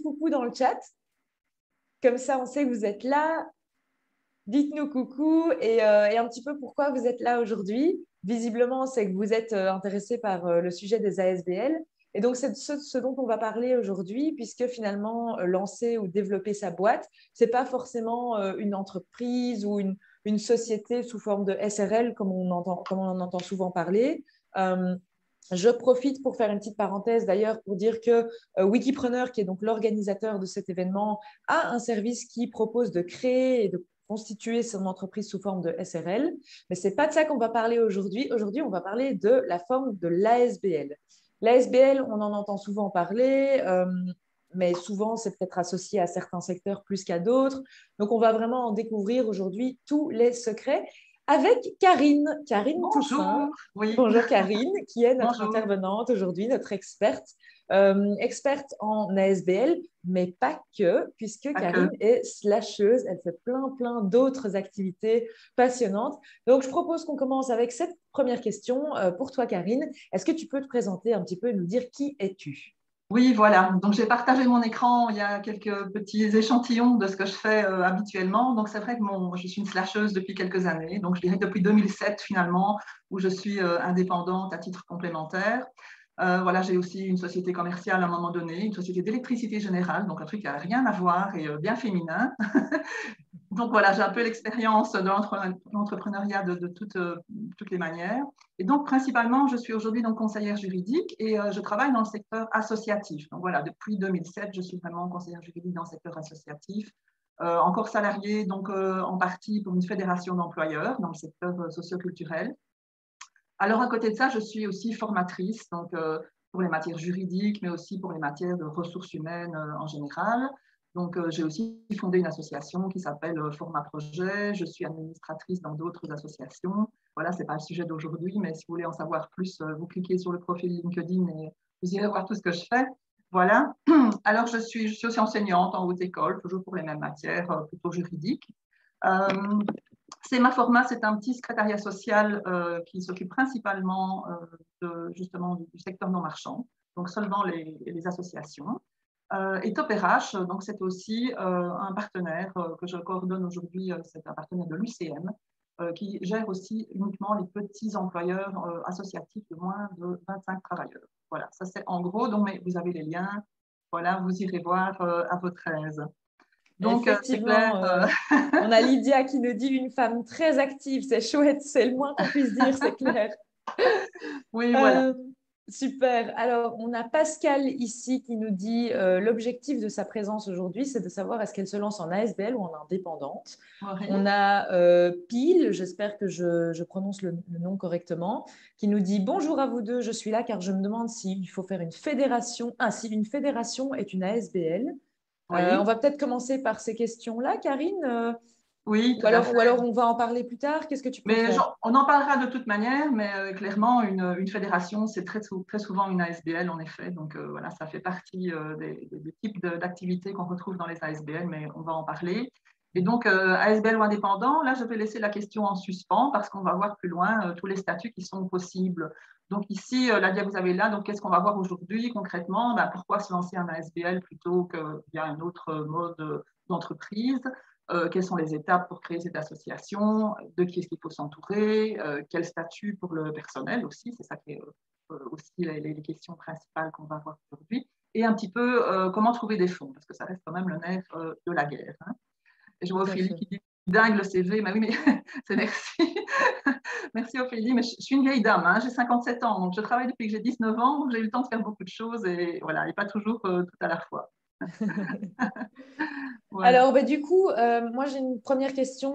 coucou dans le chat. Comme ça, on sait que vous êtes là. Dites-nous coucou et un petit peu pourquoi vous êtes là aujourd'hui. Visiblement, c'est que vous êtes intéressé par le sujet des ASBL. Et donc, c'est ce dont on va parler aujourd'hui, puisque finalement, lancer ou développer sa boîte, ce n'est pas forcément une entreprise ou une société sous forme de SRL, comme on en entend souvent parler. Je profite pour faire une petite parenthèse d'ailleurs pour dire que Wikipreneur, qui est donc l'organisateur de cet événement, a un service qui propose de créer et de constituer son entreprise sous forme de SRL. Mais ce n'est pas de ça qu'on va parler aujourd'hui. Aujourd'hui, on va parler de la forme de l'ASBL. L'ASBL, on en entend souvent parler, mais souvent, c'est peut-être associé à certains secteurs plus qu'à d'autres. Donc, on va vraiment en découvrir aujourd'hui tous les secrets avec Karine Toussaint. Bonjour, oui. Bonjour Karine, qui est notre Bonjour. intervenante aujourd'hui, notre experte. Experte en ASBL, mais pas que, puisque Karine est slasheuse, elle fait plein d'autres activités passionnantes. Donc, je propose qu'on commence avec cette première question pour toi, Karine. Est-ce que tu peux te présenter un petit peu et nous dire qui es-tu? Oui, voilà. Donc, j'ai partagé mon écran. Il y a quelques petits échantillons de ce que je fais habituellement. Donc, c'est vrai que je suis une slasheuse depuis quelques années. Donc, je dirais que depuis 2007, finalement, où je suis indépendante à titre complémentaire. Voilà, j'ai aussi une société commerciale à un moment donné, une société d'électricité générale, donc un truc qui n'a rien à voir et bien féminin. Donc voilà, j'ai un peu l'expérience de l'entrepreneuriat de toutes les manières. Et donc principalement, je suis aujourd'hui donc conseillère juridique et je travaille dans le secteur associatif. Donc voilà, depuis 2007, je suis vraiment conseillère juridique dans le secteur associatif. Encore salariée donc en partie pour une fédération d'employeurs dans le secteur socioculturel. Alors à côté de ça, je suis aussi formatrice donc pour les matières juridiques, mais aussi pour les matières de ressources humaines en général. Donc, j'ai aussi fondé une association qui s'appelle Format Projet. Je suis administratrice dans d'autres associations. Voilà, ce n'est pas le sujet d'aujourd'hui, mais si vous voulez en savoir plus, vous cliquez sur le profil LinkedIn et vous irez voir tout ce que je fais. Voilà. Alors, je suis aussi enseignante en haute école, toujours pour les mêmes matières, plutôt juridiques. Format, c'est un petit secrétariat social qui s'occupe principalement justement du secteur non marchand, donc seulement les associations. Et Top RH, donc c'est aussi un partenaire que je coordonne aujourd'hui, c'est un partenaire de l'UCM qui gère aussi uniquement les petits employeurs associatifs de moins de 25 travailleurs. Voilà, ça c'est en gros, donc mais vous avez les liens, voilà, vous irez voir à votre aise. Donc c'est clair. Effectivement, on a Lydia qui nous dit une femme très active, c'est chouette, c'est le moins qu'on puisse dire, c'est clair. Oui, voilà. Super. Alors, on a Pascal ici qui nous dit l'objectif de sa présence aujourd'hui, c'est de savoir est-ce qu'elle se lance en ASBL ou en indépendante. Oui. On a Pile, j'espère que je prononce le nom correctement, qui nous dit bonjour à vous deux, je suis là car je me demande s'il faut faire une fédération. Ah, si une fédération est une ASBL. Oui. On va peut-être commencer par ces questions-là, Karine. Oui, Ou alors on va en parler plus tard. Qu'est-ce que tu préfères? on en parlera de toute manière, mais clairement, une fédération, c'est très souvent une ASBL, en effet. Donc voilà, ça fait partie des types d'activités qu'on retrouve dans les ASBL, mais on va en parler. Et donc, ASBL ou indépendant, là, je vais laisser la question en suspens parce qu'on va voir plus loin tous les statuts qui sont possibles. Donc ici, la dia que vous avez là, donc qu'est-ce qu'on va voir aujourd'hui concrètement? Ben, pourquoi se lancer en ASBL plutôt qu'il y a un autre mode d'entreprise? Quelles sont les étapes pour créer cette association, de qui est-ce qu'il faut s'entourer, quel statut pour le personnel aussi, c'est ça qui est aussi les questions principales qu'on va voir aujourd'hui, et un petit peu comment trouver des fonds, parce que ça reste quand même le nerf de la guerre. Hein. Et je vois Ophélie qui dit dingue le CV, mais oui, mais c'est merci. Merci Ophélie, mais je suis une vieille dame, hein, j'ai 57 ans, donc je travaille depuis que j'ai 19 ans, donc j'ai eu le temps de faire beaucoup de choses et voilà, et pas toujours tout à la fois. Voilà. Alors, du coup, moi, j'ai une première question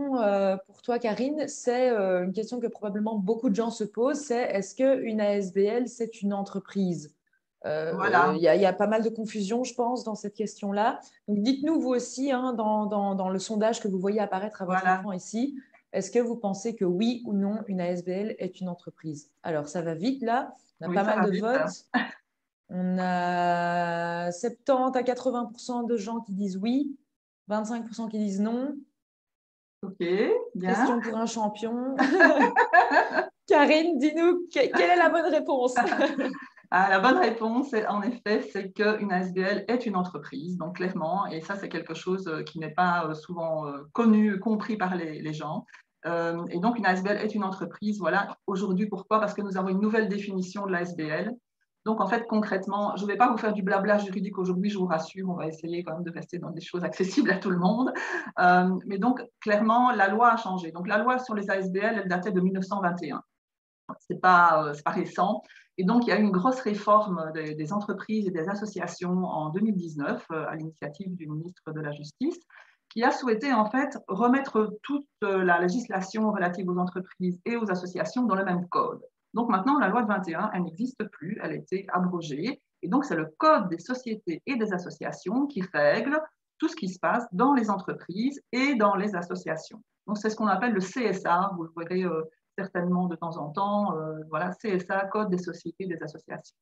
pour toi, Karine. C'est une question que probablement beaucoup de gens se posent. C'est est-ce qu'une ASBL, c'est une entreprise? Voilà. Il y a pas mal de confusion, je pense, dans cette question-là. Donc, dites-nous, vous aussi, hein, dans le sondage que vous voyez apparaître à votre écran ici, est-ce que vous pensez que oui ou non, une ASBL est une entreprise? Alors, ça va vite, là. On a pas mal de votes. On a 70 à 80% de gens qui disent oui, 25% qui disent non. Ok, bien. Question pour un champion. Karine, dis-nous, quelle est la bonne réponse? Ah, la bonne réponse, en effet, c'est qu'une ASBL est une entreprise, donc clairement, et ça, c'est quelque chose qui n'est pas souvent connu, compris par les gens. Et donc, une ASBL est une entreprise. Voilà, aujourd'hui, pourquoi? Parce que nous avons une nouvelle définition de l'ASBL. Donc, en fait, concrètement, je ne vais pas vous faire du blabla juridique aujourd'hui, je vous rassure, on va essayer quand même de rester dans des choses accessibles à tout le monde. Mais donc, clairement, la loi a changé. Donc, la loi sur les ASBL, elle datait de 1921. C'est pas récent. Et donc, il y a eu une grosse réforme des entreprises et des associations en 2019 à l'initiative du ministre de la Justice, qui a souhaité en fait remettre toute la législation relative aux entreprises et aux associations dans le même code. Donc maintenant, la loi de 21, elle n'existe plus, elle a été abrogée. Et donc, c'est le code des sociétés et des associations qui règle tout ce qui se passe dans les entreprises et dans les associations. Donc, c'est ce qu'on appelle le CSA. Vous le verrez certainement de temps en temps. Voilà, CSA, Code des sociétés et des associations.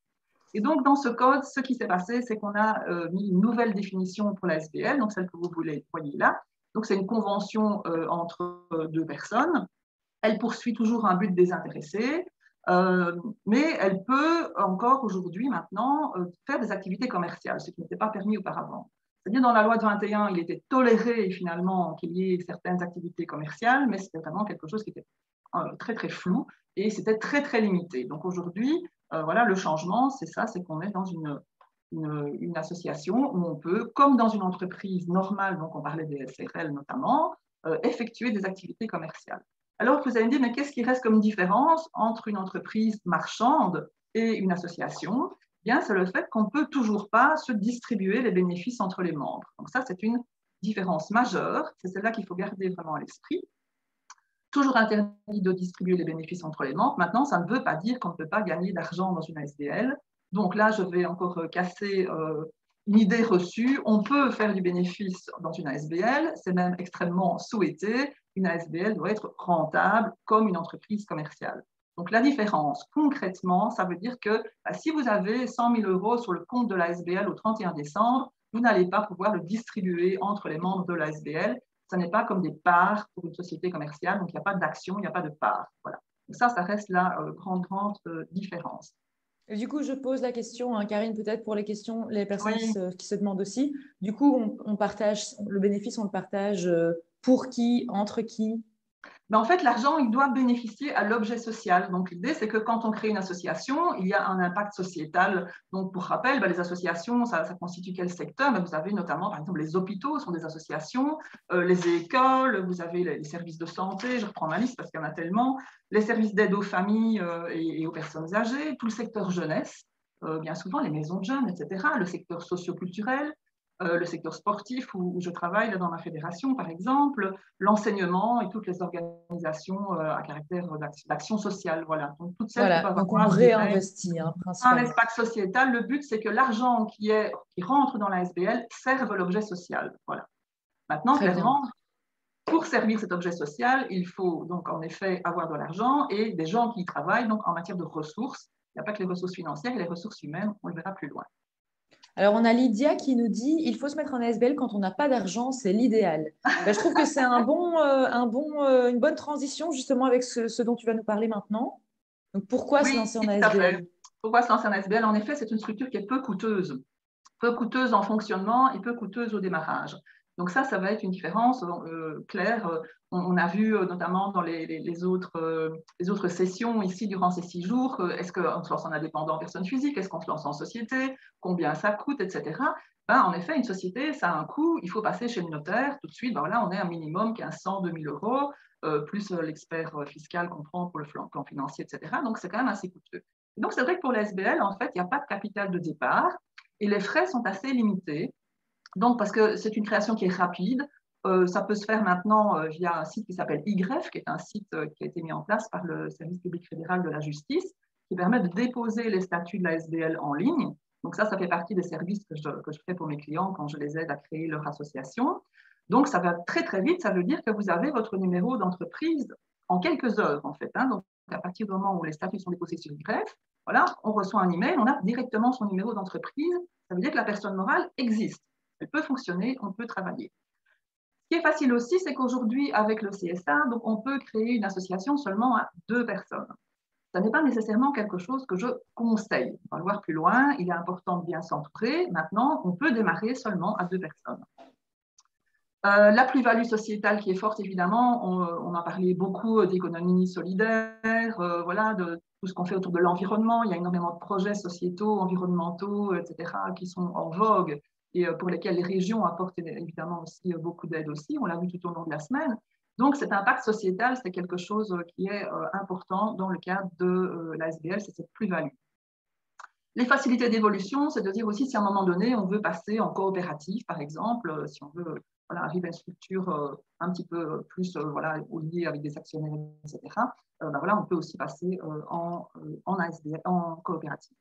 Et donc, dans ce code, ce qui s'est passé, c'est qu'on a mis une nouvelle définition pour la SBL, donc celle que vous voyez là. Donc, c'est une convention entre deux personnes. Elle poursuit toujours un but désintéressé, mais elle peut encore aujourd'hui, maintenant, faire des activités commerciales, ce qui n'était pas permis auparavant. C'est-à-dire, dans la loi de 21, il était toléré finalement qu'il y ait certaines activités commerciales, mais c'était vraiment quelque chose qui était très, très flou et c'était très, très limité. Donc aujourd'hui, voilà, le changement, c'est ça, c'est qu'on est dans une association où on peut, comme dans une entreprise normale, donc on parlait des SRL notamment, effectuer des activités commerciales. Alors vous allez me dire, mais qu'est-ce qui reste comme différence entre une entreprise marchande et une association? Bien, c'est le fait qu'on ne peut toujours pas se distribuer les bénéfices entre les membres. Donc ça, c'est une différence majeure, c'est celle-là qu'il faut garder vraiment à l'esprit. Toujours interdit de distribuer les bénéfices entre les membres. Maintenant, ça ne veut pas dire qu'on ne peut pas gagner d'argent dans une ASBL. Donc là, je vais encore casser une idée reçue. On peut faire du bénéfice dans une ASBL, c'est même extrêmement souhaité. Une ASBL doit être rentable comme une entreprise commerciale. Donc la différence, concrètement, ça veut dire que si vous avez 100 000 € sur le compte de l'ASBL au 31 décembre, vous n'allez pas pouvoir le distribuer entre les membres de l'ASBL. Ce n'est pas comme des parts pour une société commerciale, donc il n'y a pas d'action, il n'y a pas de parts. Voilà. Donc ça reste la grande différence. Et du coup, je pose la question, hein, Karine, peut-être pour les questions, les personnes Oui. qui se demandent aussi. Du coup, on partage le bénéfice, on le partage pour qui, entre qui? Mais en fait, l'argent, il doit bénéficier à l'objet social. Donc, l'idée, c'est que quand on crée une association, il y a un impact sociétal. Donc, pour rappel, les associations, ça constitue quel secteur? Vous avez notamment, par exemple, les hôpitaux sont des associations, les écoles, vous avez les services de santé, je reprends ma liste parce qu'il y en a tellement, les services d'aide aux familles et aux personnes âgées, tout le secteur jeunesse, bien souvent les maisons de jeunes, etc., le secteur socioculturel, le secteur sportif où je travaille là, dans ma fédération, par exemple, l'enseignement et toutes les organisations à caractère d'action sociale. Voilà. Donc, toutes celles qui Voilà, peuvent donc on avoir réinvestit hein, un principalement. espace sociétal. Le but, c'est que l'argent qui rentre dans la SBL serve l'objet social. Voilà. Maintenant, Très bien. clairement, pour servir cet objet social, il faut donc en effet avoir de l'argent et des gens qui y travaillent donc en matière de ressources. Il n'y a pas que les ressources financières, et les ressources humaines, on le verra plus loin. Alors, on a Lydia qui nous dit il faut se mettre en ASBL quand on n'a pas d'argent, c'est l'idéal. Ben, je trouve que c'est une bonne transition justement avec ce dont tu vas nous parler maintenant. Donc, pourquoi se Oui, lancer en tout à fait. ASBL? Pourquoi se lancer en SBL? En effet, c'est une structure qui est peu coûteuse en fonctionnement et peu coûteuse au démarrage. Donc ça va être une différence claire. On a vu notamment dans les autres sessions ici durant ces 6 jours, est-ce qu'on se lance en indépendant en personne physique, est-ce qu'on se lance en société, combien ça coûte, etc. En effet, une société, ça a un coût, il faut passer chez le notaire tout de suite. Là, on est à un minimum 1500, 2000 €, plus l'expert fiscal qu'on prend pour le plan financier, etc. Donc, c'est quand même assez coûteux. Donc, c'est vrai que pour la SBL, en fait, il n'y a pas de capital de départ et les frais sont assez limités. Donc, parce que c'est une création qui est rapide, ça peut se faire maintenant via un site qui s'appelle YGREF, qui est un site qui a été mis en place par le service public fédéral de la justice, qui permet de déposer les statuts de la SBL en ligne. Donc ça fait partie des services que je fais pour mes clients quand je les aide à créer leur association. Donc, ça va très, très vite. Ça veut dire que vous avez votre numéro d'entreprise en quelques heures, en fait. Donc, à partir du moment où les statuts sont déposés sur YGREF, voilà, on reçoit un email, on a directement son numéro d'entreprise. Ça veut dire que la personne morale existe. Elle peut fonctionner, on peut travailler. Ce qui est facile aussi, c'est qu'aujourd'hui, avec le CSA, donc on peut créer une association seulement à 2 personnes. Ça n'est pas nécessairement quelque chose que je conseille. On va le voir plus loin, il est important de bien s'entourer. Maintenant, on peut démarrer seulement à 2 personnes. La plus-value sociétale qui est forte, évidemment, on a parlé beaucoup d'économie solidaire, voilà, de tout ce qu'on fait autour de l'environnement. Il y a énormément de projets sociétaux, environnementaux, etc., qui sont en vogue et pour lesquels les régions apportent évidemment aussi beaucoup d'aide aussi. On l'a vu tout au long de la semaine. Donc, cet impact sociétal, c'est quelque chose qui est important dans le cadre de la SBL, c'est cette plus-value. Les facilités d'évolution, c'est de dire aussi si à un moment donné, on veut passer en coopérative, par exemple, si on veut voilà, arriver à une structure un petit peu plus voilà, liée avec des actionnaires, etc., ben voilà, on peut aussi passer en ASBL, en coopérative.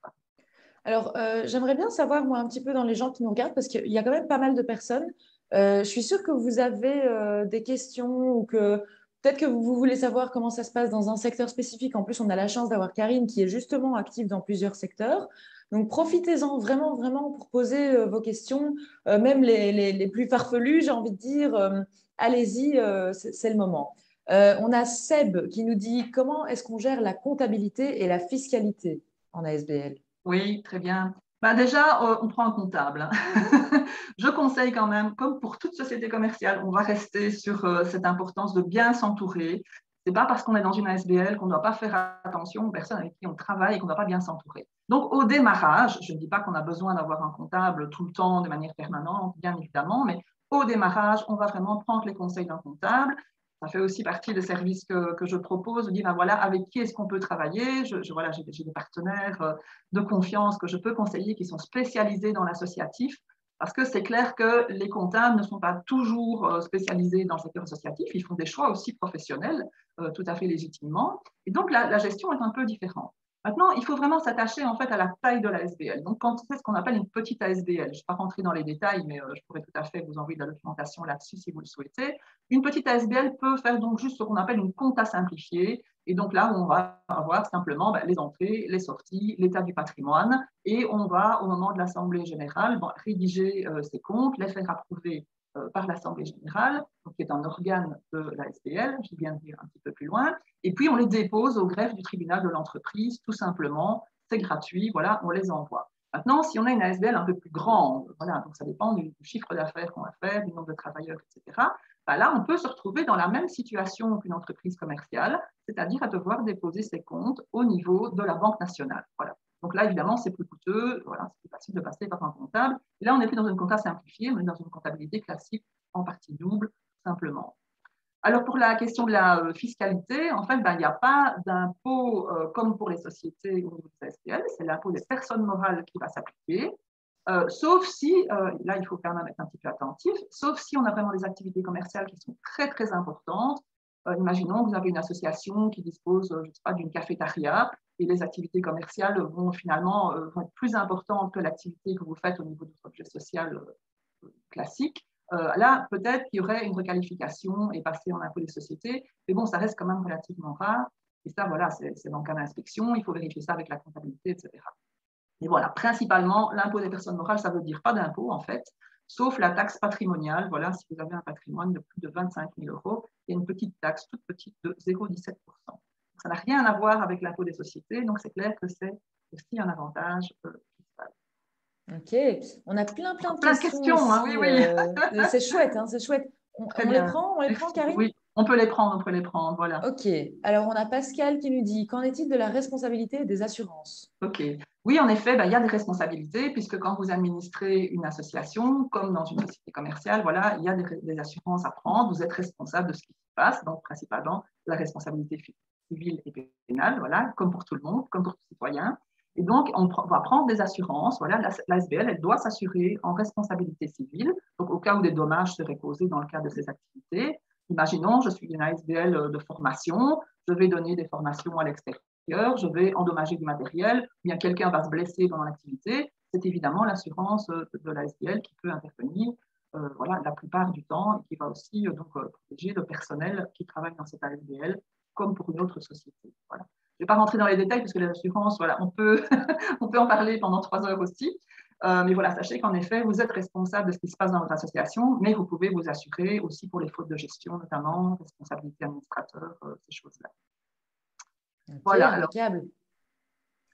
Alors, j'aimerais bien savoir, moi, un petit peu dans les gens qui nous regardent, parce qu'il y a quand même pas mal de personnes. Je suis sûre que vous avez des questions ou que peut-être que vous voulez savoir comment ça se passe dans un secteur spécifique. En plus, on a la chance d'avoir Karine qui est justement active dans plusieurs secteurs. Donc, profitez-en vraiment, vraiment pour poser vos questions, même les plus farfelues, j'ai envie de dire. Allez-y, c'est le moment. On a Seb qui nous dit comment est-ce qu'on gère la comptabilité et la fiscalité en ASBL? Oui, très bien. Ben déjà, on prend un comptable. Je conseille quand même, comme pour toute société commerciale, on va rester sur cette importance de bien s'entourer. Ce n'est pas parce qu'on est dans une ASBL qu'on ne doit pas faire attention aux personnes avec qui on travaille et qu'on ne doit pas bien s'entourer. Donc, au démarrage, je ne dis pas qu'on a besoin d'avoir un comptable tout le temps de manière permanente, bien évidemment, mais au démarrage, on va vraiment prendre les conseils d'un comptable. Ça fait aussi partie des services que je propose, de dire, ben voilà, avec qui est-ce qu'on peut travailler. Voilà, j'ai des partenaires de confiance que je peux conseiller qui sont spécialisés dans l'associatif, parce que c'est clair que les comptables ne sont pas toujours spécialisés dans le secteur associatif, ils font des choix aussi professionnels, tout à fait légitimement, et donc la gestion est un peu différente. Maintenant, il faut vraiment s'attacher en fait à la taille de la SBL. Donc, quand c'est ce qu'on appelle une petite ASBL, je ne vais pas rentrer dans les détails, mais je pourrais tout à fait vous envoyer de la documentation là-dessus si vous le souhaitez. Une petite ASBL peut faire donc juste ce qu'on appelle une compta simplifiée. Et donc là, on va avoir simplement les entrées, les sorties, l'état du patrimoine. Et on va, au moment de l'Assemblée générale, rédiger ces comptes, les faire approuver par l'Assemblée générale, qui est un organe de la SBL, je viens de dire un petit peu plus loin. Et puis, on les dépose au greffe du tribunal de l'entreprise, tout simplement. C'est gratuit, voilà, on les envoie. Maintenant, si on a une ASBL un peu plus grande, voilà, donc ça dépend du chiffre d'affaires qu'on va faire, du nombre de travailleurs, etc., ben là, on peut se retrouver dans la même situation qu'une entreprise commerciale, c'est-à-dire à devoir déposer ses comptes au niveau de la Banque nationale. Voilà. Donc là, évidemment, c'est plus coûteux, voilà, c'est plus facile de passer par un comptable. Et là, on n'est plus dans une compta simplifiée, on est dans une comptabilité classique en partie double, simplement. Alors, pour la question de la fiscalité, en fait, il n'y a pas d'impôt comme pour les sociétés au niveau des SPL, c'est l'impôt des personnes morales qui va s'appliquer. Sauf si, là il faut quand même être un petit peu attentif, sauf si on a vraiment des activités commerciales qui sont très très importantes. Imaginons que vous avez une association qui dispose, je ne sais pas, d'une cafétéria et les activités commerciales vont finalement vont être plus importantes que l'activité que vous faites au niveau de votre objet social classique. Là, peut-être qu'il y aurait une requalification et passer en impôt des sociétés, mais bon, ça reste quand même relativement rare. Et ça, voilà, c'est dans le cas d'inspection, il faut vérifier ça avec la comptabilité, etc. Et voilà, principalement, l'impôt des personnes morales, ça veut dire pas d'impôt, en fait, sauf la taxe patrimoniale. Voilà, si vous avez un patrimoine de plus de 25 000 euros, il y a une petite taxe, toute petite, de 0,17 %. Ça n'a rien à voir avec l'impôt des sociétés, donc c'est clair que c'est aussi un avantage fiscal. Ok, on a plein de Plein de questions questions, hein, oui, ici. oui. C'est chouette, hein, c'est chouette. Très On les bien. prend, Merci. Karine? Oui, on peut les prendre, voilà. Ok, alors on a Pascal qui nous dit, qu'en est-il de la responsabilité des assurances? OK. Oui, en effet, il y a des responsabilités, puisque quand vous administrez une association, comme dans une société commerciale, voilà, il y a des assurances à prendre. Vous êtes responsable de ce qui se passe, donc principalement la responsabilité civile et pénale, voilà, comme pour tout le monde, comme pour tout citoyen. Et donc, on va prendre des assurances. Voilà, l'ASBL, elle doit s'assurer en responsabilité civile, donc au cas où des dommages seraient causés dans le cadre de ces activités. Imaginons, je suis une ASBL de formation, je vais donner des formations à l'extérieur, je vais endommager du matériel, ou bien quelqu'un va se blesser pendant l'activité, c'est évidemment l'assurance de la SBL qui peut intervenir voilà, la plupart du temps et qui va aussi donc, protéger le personnel qui travaille dans cette ASBL comme pour une autre société. Voilà. Je ne vais pas rentrer dans les détails parce que les assurances, voilà, on peut, on peut en parler pendant 3 heures aussi. Mais voilà, sachez qu'en effet, vous êtes responsable de ce qui se passe dans votre association, mais vous pouvez vous assurer aussi pour les fautes de gestion, notamment responsabilité administrateur, ces choses-là. Ok, Voilà, alors impeccable.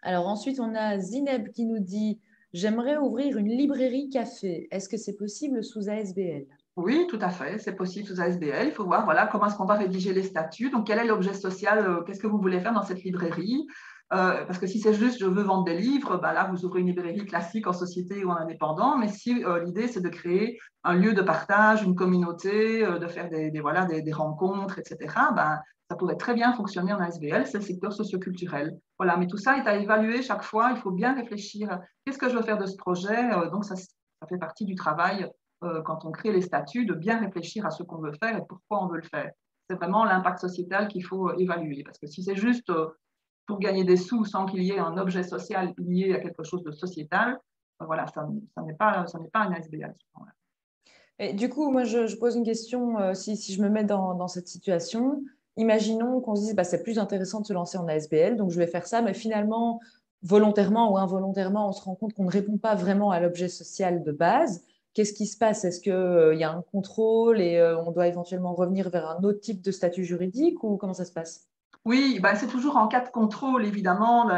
Alors ensuite, on a Zineb qui nous dit, j'aimerais ouvrir une librairie café. Est-ce que c'est possible sous ASBL? oui, tout à fait, c'est possible sous ASBL. Il faut voir voilà, comment est-ce qu'on va rédiger les statuts. Donc, quel est l'objet social, qu'est-ce que vous voulez faire dans cette librairie? Parce que si c'est juste je veux vendre des livres, bah là, vous ouvrez une librairie classique en société ou en indépendant. Mais si l'idée, c'est de créer un lieu de partage, une communauté, de faire voilà, des rencontres, etc., bah, ça pourrait très bien fonctionner en ASBL. C'est le secteur socioculturel. Voilà, mais tout ça est à évaluer chaque fois. Il faut bien réfléchir. Qu'est-ce que je veux faire de ce projet? Donc, ça fait partie du travail quand on crée les statuts, de bien réfléchir à ce qu'on veut faire et pourquoi on veut le faire. C'est vraiment l'impact sociétal qu'il faut évaluer. Parce que si c'est juste pour gagner des sous sans qu'il y ait un objet social lié à quelque chose de sociétal, voilà, ça n'est pas un ASBL. Et du coup, moi, je pose une question, si je me mets dans cette situation, imaginons qu'on se dise, bah, c'est plus intéressant de se lancer en ASBL, donc je vais faire ça, mais finalement, volontairement ou involontairement, on se rend compte qu'on ne répond pas vraiment à l'objet social de base. Qu'est-ce qui se passe? Est-ce qu'il y a un contrôle et on doit éventuellement revenir vers un autre type de statut juridique ou comment ça se passe? Oui, ben c'est toujours en cas de contrôle, évidemment.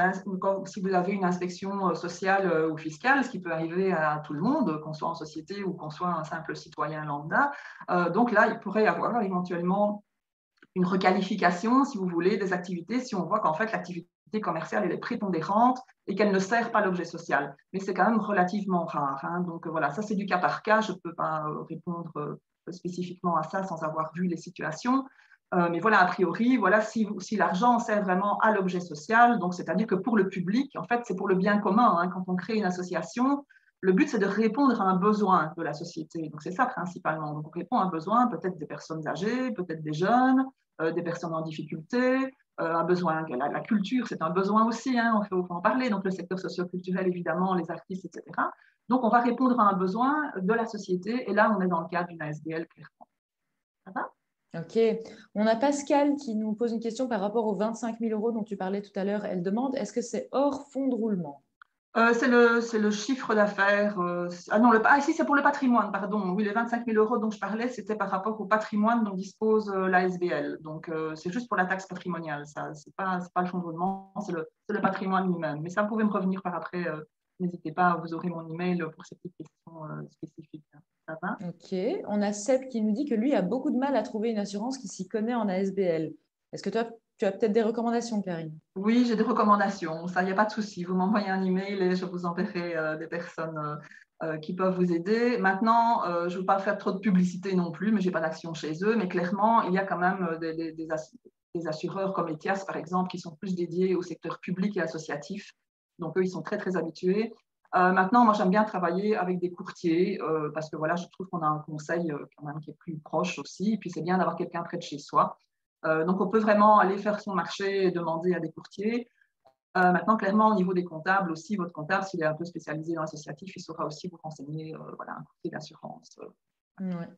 Si vous avez une inspection sociale ou fiscale, ce qui peut arriver à tout le monde, qu'on soit en société ou qu'on soit un simple citoyen lambda. Donc là, il pourrait y avoir éventuellement une requalification, si vous voulez, des activités, si on voit qu'en fait l'activité commerciale elle est prépondérante et qu'elle ne sert pas l'objet social. Mais c'est quand même relativement rare. Hein. Donc voilà, ça c'est du cas par cas. Je ne peux pas répondre spécifiquement à ça sans avoir vu les situations. Mais voilà, a priori, voilà, si l'argent sert vraiment à l'objet social, donc c'est-à-dire que pour le public, en fait, c'est pour le bien commun. Hein. Quand on crée une association, le but, c'est de répondre à un besoin de la société. Donc, c'est ça principalement. Donc, on répond à un besoin peut-être des personnes âgées, peut-être des jeunes, des personnes en difficulté, un besoin, la culture, c'est un besoin aussi, hein, il faut en parler. Donc, le secteur socioculturel, évidemment, les artistes, etc. Donc, on va répondre à un besoin de la société. Et là, on est dans le cadre d'une ASBL, clairement. Ça va? Ok. On a Pascal qui nous pose une question par rapport aux 25 000 euros dont tu parlais tout à l'heure. Elle demande, est-ce que c'est hors fonds de roulement? C'est le chiffre d'affaires. Ah non, si, c'est pour le patrimoine, pardon. Oui, les 25 000 euros dont je parlais, c'était par rapport au patrimoine dont dispose l'ASBL. Donc, c'est juste pour la taxe patrimoniale. Ça, c'est pas le fonds de roulement, c'est le patrimoine lui-même. Mais ça, vous pouvez me revenir par après. N'hésitez pas, vous aurez mon email pour ces petites questions spécifiques. Ça va? Ok. On a Seb qui nous dit que lui a beaucoup de mal à trouver une assurance qui s'y connaît en ASBL. Est-ce que toi, tu as peut-être des recommandations, Karine? Oui, j'ai des recommandations. Ça, il n'y a pas de souci. Vous m'envoyez un email et je vous enverrai des personnes qui peuvent vous aider. Maintenant, je ne veux pas faire trop de publicité non plus, mais je n'ai pas d'action chez eux. Mais clairement, il y a quand même des assureurs comme Etias, par exemple, qui sont plus dédiés au secteur public et associatif. Donc, eux, ils sont très, très habitués. Maintenant, moi, j'aime bien travailler avec des courtiers parce que voilà, je trouve qu'on a un conseil quand même qui est plus proche aussi. Et puis, c'est bien d'avoir quelqu'un près de chez soi. Donc, on peut vraiment aller faire son marché et demander à des courtiers. Maintenant, clairement, au niveau des comptables aussi, votre comptable, s'il est un peu spécialisé dans l'associatif, il saura aussi vous renseigner voilà, un courtier d'assurance. Ouais.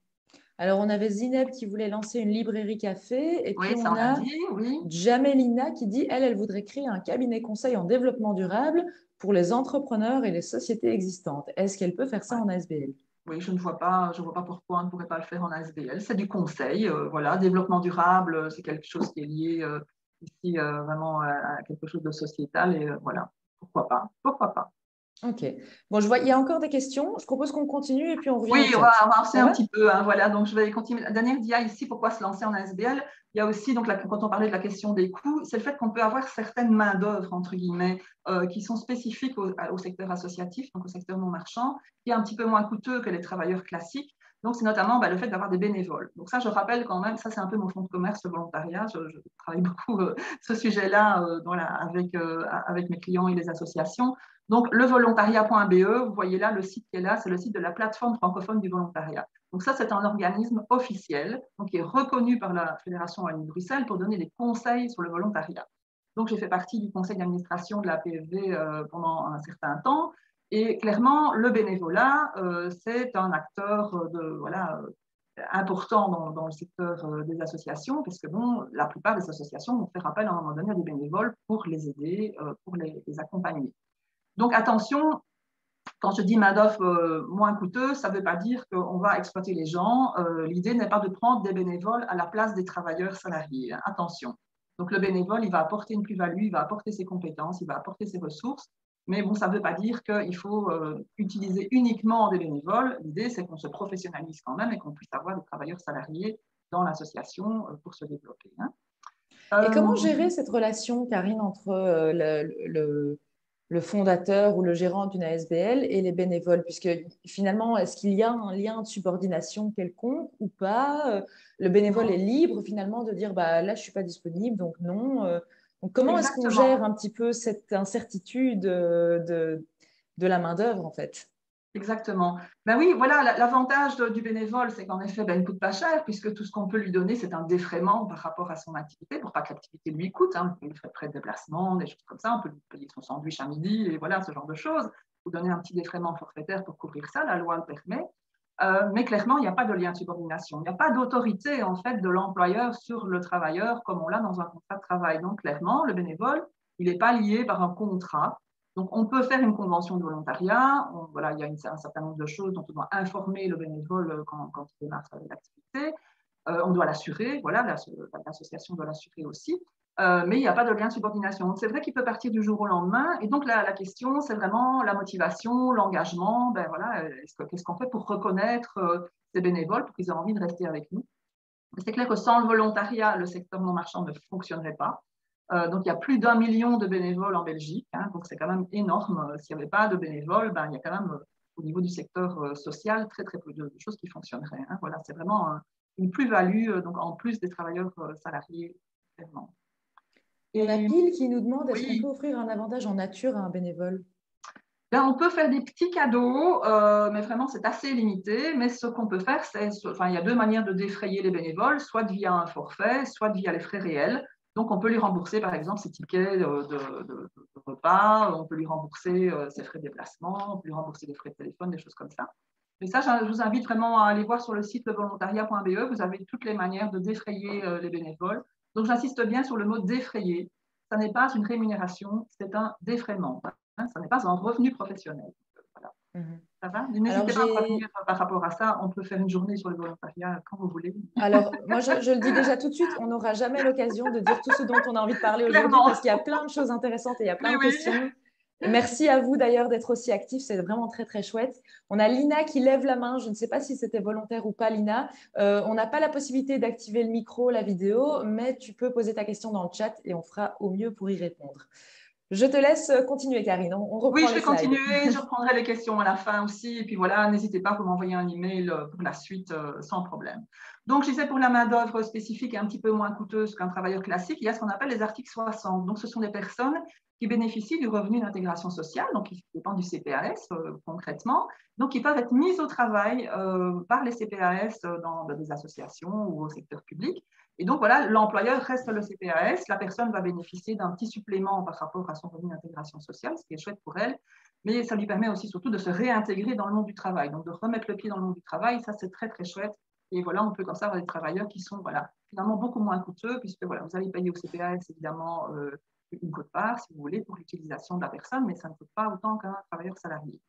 Alors, on avait Zineb qui voulait lancer une librairie café. Et puis, Oui, ça, on on l'a a dit, oui. Jamelina qui dit, elle voudrait créer un cabinet conseil en développement durable pour les entrepreneurs et les sociétés existantes. Est-ce qu'elle peut faire ça Ouais. en ASBL? Oui, je ne vois pas, pourquoi on ne pourrait pas le faire en ASBL. C'est du conseil, voilà. Développement durable, c'est quelque chose qui est lié ici vraiment à quelque chose de sociétal et voilà. Pourquoi pas? Pourquoi pas? Ok. Bon, je vois, il y a encore des questions. Je propose qu'on continue et puis on revient Oui, au chat. on va avancer Ça un va? petit peu. Hein, voilà, donc je vais continuer. La dernière dia ici, pourquoi se lancer en ASBL? Il y a aussi, donc, quand on parlait de la question des coûts, c'est le fait qu'on peut avoir certaines main-d'œuvre, entre guillemets, qui sont spécifiques au secteur associatif, donc au secteur non marchand, qui est un petit peu moins coûteux que les travailleurs classiques. Donc, c'est notamment le fait d'avoir des bénévoles. Donc, ça, je rappelle quand même, ça, c'est un peu mon fonds de commerce, le volontariat. Je travaille beaucoup ce sujet-là voilà, avec mes clients et les associations. Donc, levolontariat.be, vous voyez là, le site qui est là, c'est le site de la plateforme francophone du volontariat. Donc ça, c'est un organisme officiel, donc qui est reconnu par la Fédération Wallonie-Bruxelles pour donner des conseils sur le volontariat. Donc, j'ai fait partie du conseil d'administration de la PFV pendant un certain temps. Et clairement, le bénévolat, c'est un acteur important dans le secteur des associations, parce que bon, la plupart des associations vont faire appel à un moment donné à des bénévoles pour les aider, pour les accompagner. Donc attention, quand je dis main-d'œuvre moins coûteuse, ça ne veut pas dire qu'on va exploiter les gens. L'idée n'est pas de prendre des bénévoles à la place des travailleurs salariés. Hein. Attention. Donc, le bénévole, il va apporter une plus-value, il va apporter ses compétences, il va apporter ses ressources. Mais bon, ça ne veut pas dire qu'il faut utiliser uniquement des bénévoles. L'idée, c'est qu'on se professionnalise quand même et qu'on puisse avoir des travailleurs salariés dans l'association pour se développer. Hein. Et comment gérer cette relation, Karine, entre le fondateur ou le gérant d'une ASBL et les bénévoles? Puisque finalement, est-ce qu'il y a un lien de subordination quelconque ou pas? Le bénévole est libre finalement de dire bah, là, je ne suis pas disponible, donc non. Donc, comment est-ce qu'on gère Exactement. un petit peu cette incertitude de la main-d'œuvre en fait? Exactement. Ben oui, voilà, l'avantage du bénévole, c'est qu'en effet, il ne coûte pas cher, puisque tout ce qu'on peut lui donner, c'est un défraiement par rapport à son activité, pour pas que l'activité lui coûte. Hein. Il fait près de déplacement, des choses comme ça. On peut lui payer son sandwich à midi, et voilà, ce genre de choses. Vous donner un petit défraiement forfaitaire pour couvrir ça, la loi le permet. Mais clairement, il n'y a pas de lien de subordination. Il n'y a pas d'autorité, en fait, de l'employeur sur le travailleur, comme on l'a dans un contrat de travail. Donc, clairement, le bénévole, il n'est pas lié par un contrat. Donc, on peut faire une convention de volontariat. Voilà, il y a un certain nombre de choses dont on doit informer le bénévole quand il démarre l'activité. On doit l'assurer, voilà, l'association doit l'assurer aussi. Mais il n'y a pas de lien de subordination. Donc, c'est vrai qu'il peut partir du jour au lendemain. Et donc, la question, c'est vraiment la motivation, l'engagement. Ben, voilà, qu'est-ce qu'on fait pour reconnaître ces bénévoles, pour qu'ils aient envie de rester avec nous? C'est clair que sans le volontariat, le secteur non marchand ne fonctionnerait pas. Donc, il y a plus d'1 million de bénévoles en Belgique, hein, donc c'est quand même énorme. S'il n'y avait pas de bénévoles, il y a quand même, au niveau du secteur social, très, très peu de choses qui fonctionneraient. Hein. Voilà, c'est vraiment une plus-value, donc en plus des travailleurs salariés, clairement. On a Et Pile qui nous demande est-ce qu'on peut oui, offrir un avantage en nature à un bénévole? on peut faire des petits cadeaux, mais vraiment c'est assez limité. Mais ce qu'on peut faire, il y a deux manières de défrayer les bénévoles, soit via un forfait, soit via les frais réels. Donc on peut lui rembourser par exemple ses tickets de repas, on peut lui rembourser ses frais de déplacement, on peut lui rembourser des frais de téléphone, des choses comme ça. Mais ça, je vous invite vraiment à aller voir sur le site volontariat.be. Vous avez toutes les manières de défrayer les bénévoles. Donc j'insiste bien sur le mot défrayer. Ça n'est pas une rémunération, c'est un défraiement. Hein, ça n'est pas un revenu professionnel. Voilà. Ça va? Alors, N'hésitez pas à me revenir j'ai par rapport à ça. On peut faire une journée sur le volontariat quand vous voulez. Alors, moi, je le dis déjà tout de suite, on n'aura jamais l'occasion de dire tout ce dont on a envie de parler aujourd'hui Clairement. parce qu'il y a plein de choses intéressantes et il y a plein Mais de oui. questions. Et merci à vous d'ailleurs d'être aussi actifs, c'est vraiment très très chouette. On a Lina qui lève la main, je ne sais pas si c'était volontaire ou pas, Lina. On n'a pas la possibilité d'activer le micro, la vidéo, mais tu peux poser ta question dans le chat et on fera au mieux pour y répondre. Je te laisse continuer, Karine, on Oui, reprend je les vais slides. continuer. Je reprendrai les questions à la fin aussi. Et puis voilà, n'hésitez pas à m'envoyer un email pour la suite sans problème. Donc, je disais pour la main-d'œuvre spécifique et un petit peu moins coûteuse qu'un travailleur classique, il y a ce qu'on appelle les articles 60. Donc, ce sont des personnes qui bénéficient du revenu d'intégration sociale, donc qui dépend du CPAS concrètement, donc qui peuvent être mises au travail par les CPAS dans des associations ou au secteur public. Et donc, voilà, l'employeur reste le CPAS, la personne va bénéficier d'un petit supplément par rapport à son revenu d'intégration sociale, ce qui est chouette pour elle, mais ça lui permet aussi surtout de se réintégrer dans le monde du travail, donc de remettre le pied dans le monde du travail, ça c'est très très chouette. Et voilà, on peut comme ça avoir des travailleurs qui sont voilà, finalement beaucoup moins coûteux, puisque voilà, vous allez payer au CPAS évidemment une quote-part, si vous voulez, pour l'utilisation de la personne, mais ça ne coûte pas autant qu'un travailleur salarié.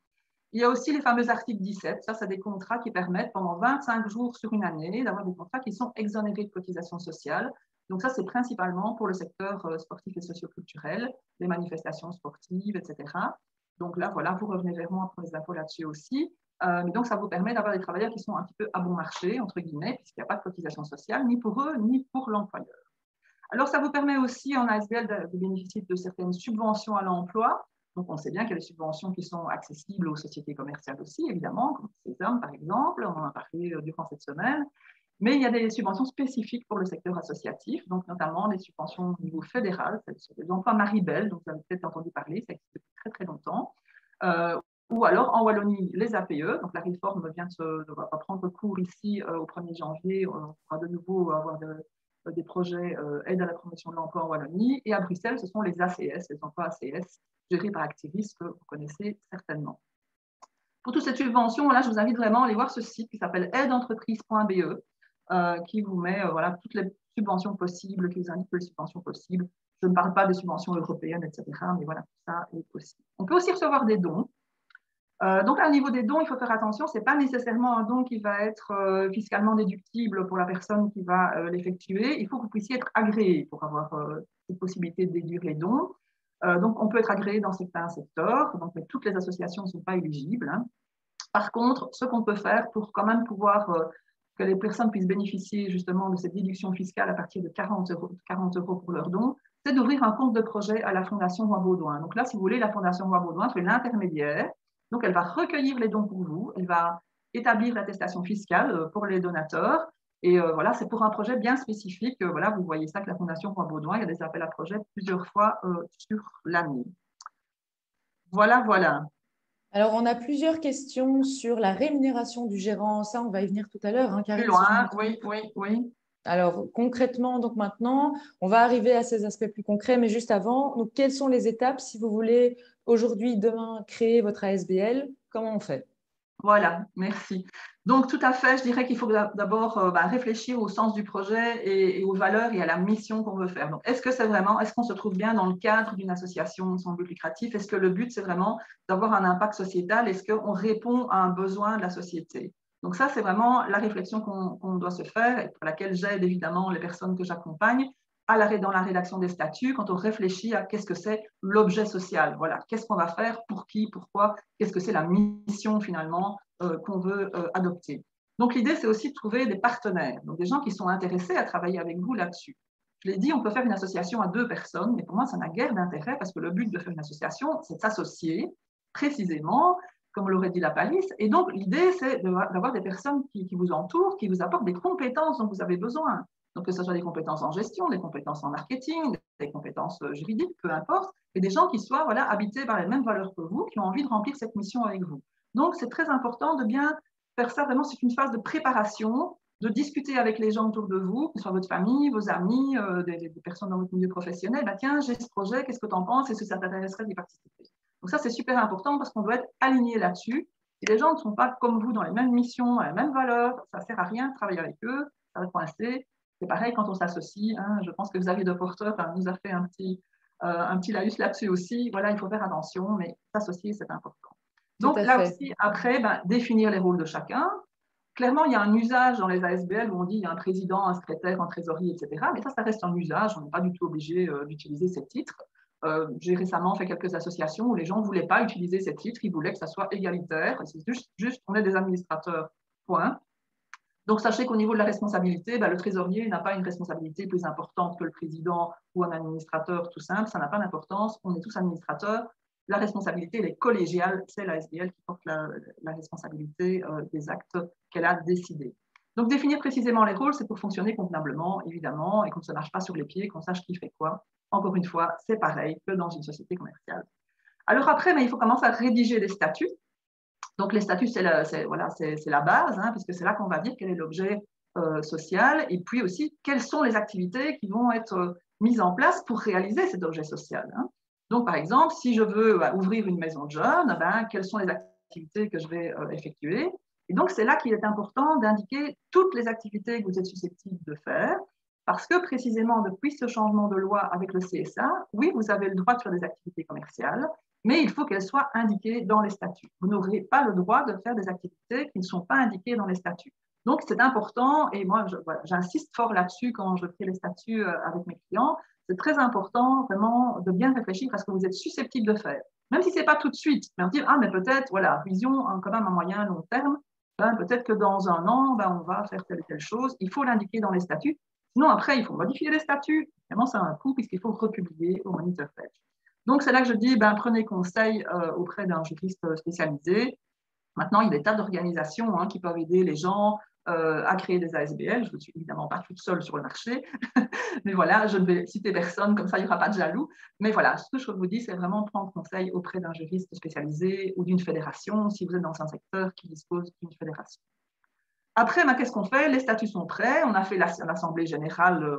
Il y a aussi les fameux articles 17. Ça, c'est des contrats qui permettent pendant 25 jours sur une année d'avoir des contrats qui sont exonérés de cotisations sociales. Donc ça, c'est principalement pour le secteur sportif et socioculturel, les manifestations sportives, etc. Donc là, voilà, vous revenez vers moi pour les infos là-dessus aussi. Mais donc, ça vous permet d'avoir des travailleurs qui sont un petit peu à bon marché, entre guillemets, puisqu'il n'y a pas de cotisation sociale, ni pour eux, ni pour l'employeur. Alors, ça vous permet aussi en ASBL de bénéficier de certaines subventions à l'emploi. Donc, on sait bien qu'il y a des subventions qui sont accessibles aux sociétés commerciales aussi, évidemment, comme César, par exemple, on en a parlé durant cette semaine. Mais il y a des subventions spécifiques pour le secteur associatif, donc notamment des subventions au niveau fédéral, c'est des emplois Maribel, donc vous avez peut-être entendu parler, ça existe depuis très très longtemps. Ou alors en Wallonie, les APE, donc la réforme vient de prendre cours ici au 1er janvier, on pourra de nouveau avoir des projets aide à la promotion de l'emploi en Wallonie. Et à Bruxelles, ce sont les ACS, les emplois ACS, gérés par Activis, que vous connaissez certainement. Pour toutes ces subventions, là, je vous invite vraiment à aller voir ce site qui s'appelle aideentreprise.be, qui vous met voilà, toutes les subventions possibles, qui vous indique les subventions possibles. Je ne parle pas des subventions européennes, etc., mais voilà, tout ça est possible. On peut aussi recevoir des dons. Donc, au niveau des dons, il faut faire attention. Ce n'est pas nécessairement un don qui va être fiscalement déductible pour la personne qui va l'effectuer. Il faut que vous puissiez être agréé pour avoir cette possibilité de déduire les dons. Donc, on peut être agréé dans certains secteurs. Donc, mais toutes les associations ne sont pas éligibles. Hein. Par contre, ce qu'on peut faire pour quand même pouvoir que les personnes puissent bénéficier justement de cette déduction fiscale à partir de 40 euros pour leurs dons, c'est d'ouvrir un compte de projet à la Fondation Roi Baudouin. Donc là, si vous voulez, la Fondation Roi Baudouin fait l'intermédiaire. Donc, elle va recueillir les dons pour vous, elle va établir l'attestation fiscale pour les donateurs. Et voilà, c'est pour un projet bien spécifique. Voilà, vous voyez ça que la Fondation Roi Baudouin, il y a des appels à projets plusieurs fois sur l'année. Voilà, voilà. Alors, on a plusieurs questions sur la rémunération du gérant. Ça, on va y venir tout à l'heure, hein, Plus Karine, si je ne me loin, trompe. oui, oui, oui. Alors, concrètement, donc maintenant, on va arriver à ces aspects plus concrets, mais juste avant, donc, quelles sont les étapes si vous voulez aujourd'hui, demain, créer votre ASBL? Comment on fait? Voilà, merci. Donc, tout à fait, je dirais qu'il faut d'abord réfléchir au sens du projet et aux valeurs et à la mission qu'on veut faire. Donc, est-ce qu'on se trouve bien dans le cadre d'une association sans but lucratif? Est-ce que le but, c'est vraiment d'avoir un impact sociétal? Est-ce qu'on répond à un besoin de la société? Donc, ça, c'est vraiment la réflexion qu'on doit se faire et pour laquelle j'aide évidemment les personnes que j'accompagne dans la rédaction des statuts, quand on réfléchit à qu'est-ce que c'est l'objet social. Voilà, qu'est-ce qu'on va faire, pour qui, pourquoi, qu'est-ce que c'est la mission finalement qu'on veut adopter. Donc l'idée, c'est aussi de trouver des partenaires, donc des gens qui sont intéressés à travailler avec vous là-dessus. Je l'ai dit, on peut faire une association à 2 personnes, mais pour moi, ça n'a guère d'intérêt parce que le but de faire une association, c'est de s'associer précisément, comme l'aurait dit la Palisse. Et donc, l'idée, c'est d'avoir des personnes qui vous entourent, qui vous apportent des compétences dont vous avez besoin. Donc, que ce soit des compétences en gestion, des compétences en marketing, des compétences juridiques, peu importe, et des gens qui soient habités par les mêmes valeurs que vous, qui ont envie de remplir cette mission avec vous. Donc, c'est très important de bien faire ça. Vraiment, c'est une phase de préparation, de discuter avec les gens autour de vous, que ce soit votre famille, vos amis, des personnes dans votre milieu professionnel. Ben, tiens, j'ai ce projet, qu'est-ce que tu en penses? Est-ce que ça t'intéresserait d'y participer? Donc, ça, c'est super important parce qu'on doit être aligné là-dessus. Si les gens ne sont pas comme vous dans les mêmes missions, les mêmes valeurs, ça ne sert à rien de travailler avec eux, ça va coincer. C'est pareil quand on s'associe. Hein, je pense que Xavier de Porter nous a fait un petit laïus là-dessus aussi. Voilà, il faut faire attention, mais s'associer, c'est important. Tout Donc à là fait. aussi, après, définir les rôles de chacun. Clairement, il y a un usage dans les ASBL où on dit il y a un président, un secrétaire, un trésorier, etc. Mais ça reste un usage. On n'est pas du tout obligé d'utiliser ces titres. J'ai récemment fait quelques associations où les gens ne voulaient pas utiliser ces titres. Ils voulaient que ça soit égalitaire. C'est juste on est des administrateurs, point. Donc, sachez qu'au niveau de la responsabilité, le trésorier n'a pas une responsabilité plus importante que le président ou un administrateur tout simple. Ça n'a pas d'importance. On est tous administrateurs. La responsabilité, elle est collégiale. C'est la SBL qui porte la responsabilité des actes qu'elle a décidés. Donc, définir précisément les rôles, c'est pour fonctionner convenablement, évidemment, et qu'on ne se marche pas sur les pieds, qu'on sache qui fait quoi. Encore une fois, c'est pareil que dans une société commerciale. Alors après, il faut commencer à rédiger des statuts. Donc, les statuts, c'est la base, hein, puisque c'est là qu'on va dire quel est l'objet social et puis aussi quelles sont les activités qui vont être mises en place pour réaliser cet objet social. Hein. Donc, par exemple, si je veux ouvrir une maison de jeunes, quelles sont les activités que je vais effectuer? Et donc, c'est là qu'il est important d'indiquer toutes les activités que vous êtes susceptibles de faire, parce que précisément, depuis ce changement de loi avec le CSA, oui, vous avez le droit de faire des activités commerciales, mais il faut qu'elles soient indiquées dans les statuts. Vous n'aurez pas le droit de faire des activités qui ne sont pas indiquées dans les statuts. Donc, c'est important, et moi, j'insiste fort là-dessus quand je fais les statuts avec mes clients. C'est très important, vraiment, de bien réfléchir à ce que vous êtes susceptible de faire. Même si ce n'est pas tout de suite, mais on dit, mais peut-être, voilà, vision quand même à moyen, long terme, peut-être que dans un an, on va faire telle et telle chose. Il faut l'indiquer dans les statuts. Sinon, après, il faut modifier les statuts. Vraiment, ça a un coût puisqu'il faut republier au Monitor Page. Donc, c'est là que je dis, prenez conseil auprès d'un juriste spécialisé. Maintenant, il y a des tas d'organisations qui peuvent aider les gens à créer des ASBL. Je ne suis évidemment pas toute seule sur le marché, mais voilà, je ne vais citer personne, comme ça, il n'y aura pas de jaloux. Mais voilà, ce que je vous dis, c'est vraiment prendre conseil auprès d'un juriste spécialisé ou d'une fédération, si vous êtes dans un secteur qui dispose d'une fédération. Après, qu'est-ce qu'on fait? Les statuts sont prêts. On a fait l'assemblée générale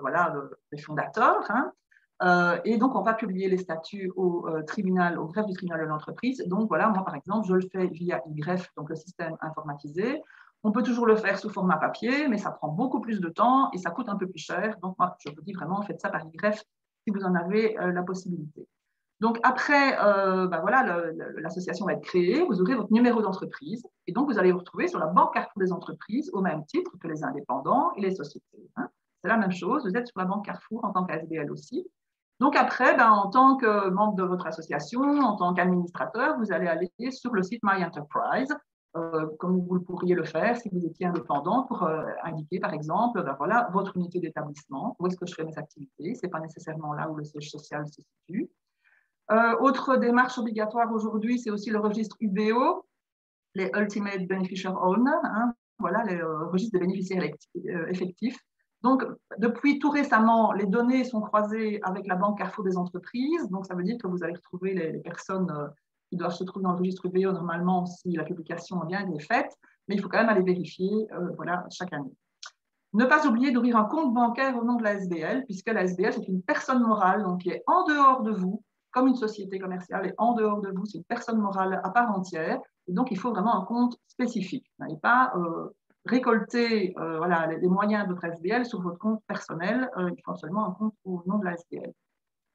des fondateurs. Hein. Et donc, on va publier les statuts au tribunal, au greffe du tribunal de l'entreprise. Donc, voilà, moi, par exemple, je le fais via e-greffe, donc le système informatisé. On peut toujours le faire sous format papier, mais ça prend beaucoup plus de temps et ça coûte un peu plus cher. Donc, moi, je vous dis vraiment, faites ça par e-greffe si vous en avez la possibilité. Donc, après, voilà, l'association va être créée, vous aurez votre numéro d'entreprise et donc vous allez vous retrouver sur la banque Carrefour des entreprises au même titre que les indépendants et les sociétés. Hein. C'est la même chose, vous êtes sur la banque Carrefour en tant qu'ASBL aussi. Donc, après, en tant que membre de votre association, en tant qu'administrateur, vous allez aller sur le site My Enterprise, comme vous le pourriez le faire si vous étiez indépendant, pour indiquer, par exemple, voilà, votre unité d'établissement, où est-ce que je fais mes activités. Ce n'est pas nécessairement là où le siège social se situe. Autre démarche obligatoire aujourd'hui, c'est aussi le registre UBO, les Ultimate Beneficiary Owner, hein, voilà, les registres des bénéficiaires effectifs. Donc, depuis tout récemment, les données sont croisées avec la banque Carrefour des entreprises. Donc, ça veut dire que vous allez retrouver les personnes qui doivent se trouver dans le registre UBO normalement si la publication a bien été faite, mais il faut quand même aller vérifier voilà, chaque année. Ne pas oublier d'ouvrir un compte bancaire au nom de la SBL, puisque la SBL, c'est une personne morale donc, qui est en dehors de vous, comme une société commerciale est en dehors de vous, c'est une personne morale à part entière. Et donc, il faut vraiment un compte spécifique. Vous n'allez pas récolter voilà, les moyens de votre SBL sur votre compte personnel. Il faut seulement un compte au nom de la SBL.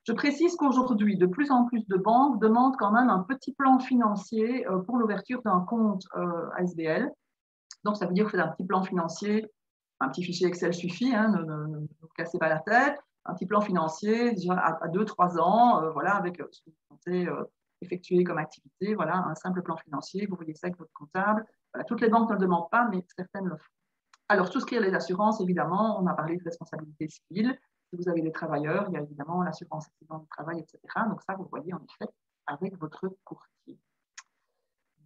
Je précise qu'aujourd'hui, de plus en plus de banques demandent quand même un petit plan financier pour l'ouverture d'un compte ASBL. Donc, ça veut dire que vous faites un petit plan financier, un petit fichier Excel suffit, hein, ne vous cassez pas la tête, un petit plan financier déjà à 2-3 ans, voilà, avec ce que vous comptez effectuer comme activité, voilà, un simple plan financier, vous voyez ça avec votre comptable. Voilà, toutes les banques ne le demandent pas, mais certaines le font. Alors, souscrire les assurances, évidemment, on a parlé de responsabilité civile. Si vous avez des travailleurs, il y a évidemment l'assurance accident du travail, etc. Donc ça, vous voyez en effet avec votre courtier.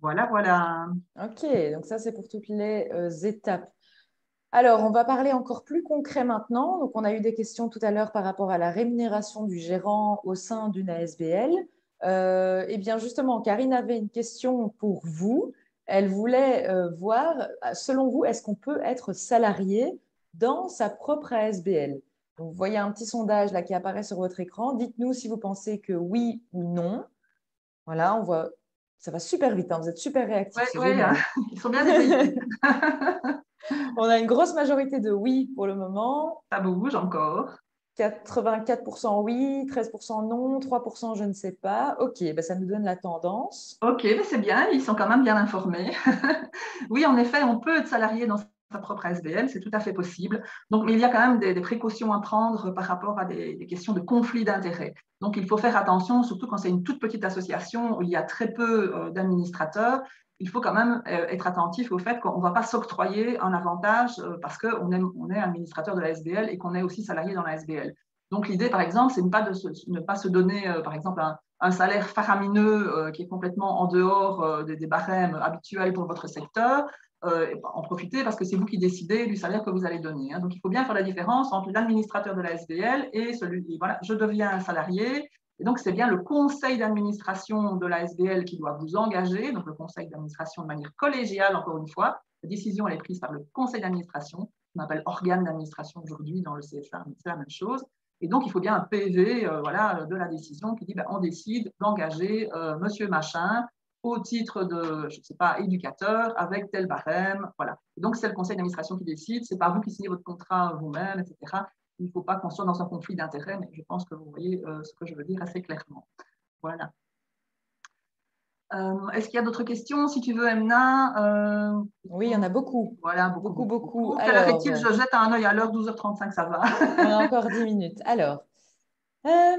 Voilà, voilà. Ok, donc ça, c'est pour toutes les étapes. Alors, on va parler encore plus concret maintenant. Donc, on a eu des questions tout à l'heure par rapport à la rémunération du gérant au sein d'une ASBL. Eh bien, justement, Karine avait une question pour vous. Elle voulait voir, selon vous, est-ce qu'on peut être salarié dans sa propre ASBL? Donc, vous voyez un petit sondage là qui apparaît sur votre écran. Dites-nous si vous pensez que oui ou non. Voilà, on voit, ça va super vite, hein. Vous êtes super réactifs, Oui, c'est ouais, génial. ils sont bien éveillés. On a une grosse majorité de oui pour le moment. Ça bouge encore. 84% oui, 13% non, 3% je ne sais pas. Ok, ben ça nous donne la tendance. Ok, mais c'est bien, ils sont quand même bien informés. Oui, en effet, on peut être salarié dans sa propre SBL, c'est tout à fait possible. Donc, mais il y a quand même des précautions à prendre par rapport à des questions de conflit d'intérêts. Donc, il faut faire attention, surtout quand c'est une toute petite association où il y a très peu d'administrateurs. Il faut quand même être attentif au fait qu'on ne va pas s'octroyer un avantage parce qu'on est administrateur de la SBL et qu'on est aussi salarié dans la SBL. Donc, l'idée, par exemple, c'est ne pas se donner, par exemple, un salaire faramineux qui est complètement en dehors des barèmes habituels pour votre secteur, en profiter parce que c'est vous qui décidez du salaire que vous allez donner. Hein. Donc, il faut bien faire la différence entre l'administrateur de la SBL et celui qui, voilà, je deviens un salarié. Et donc, c'est bien le conseil d'administration de la SBL qui doit vous engager, donc le conseil d'administration de manière collégiale, encore une fois. La décision, elle est prise par le conseil d'administration, qu'on appelle organe d'administration aujourd'hui dans le CSA, mais c'est la même chose. Et donc, il faut bien un PV voilà, de la décision qui dit on décide d'engager monsieur machin au titre de, je ne sais pas, éducateur avec tel barème. Voilà. Et donc, c'est le conseil d'administration qui décide, ce n'est pas vous qui signez votre contrat vous-même, etc. Il ne faut pas qu'on soit dans un conflit d'intérêts, mais je pense que vous voyez ce que je veux dire assez clairement. Voilà. Est-ce qu'il y a d'autres questions, si tu veux, Emna Oui, il y en a beaucoup. Voilà, Beaucoup. Quelle heure Alors, est-il? Je jette un œil à l'heure, 12h35, ça va. on a encore 10 minutes. Alors, euh,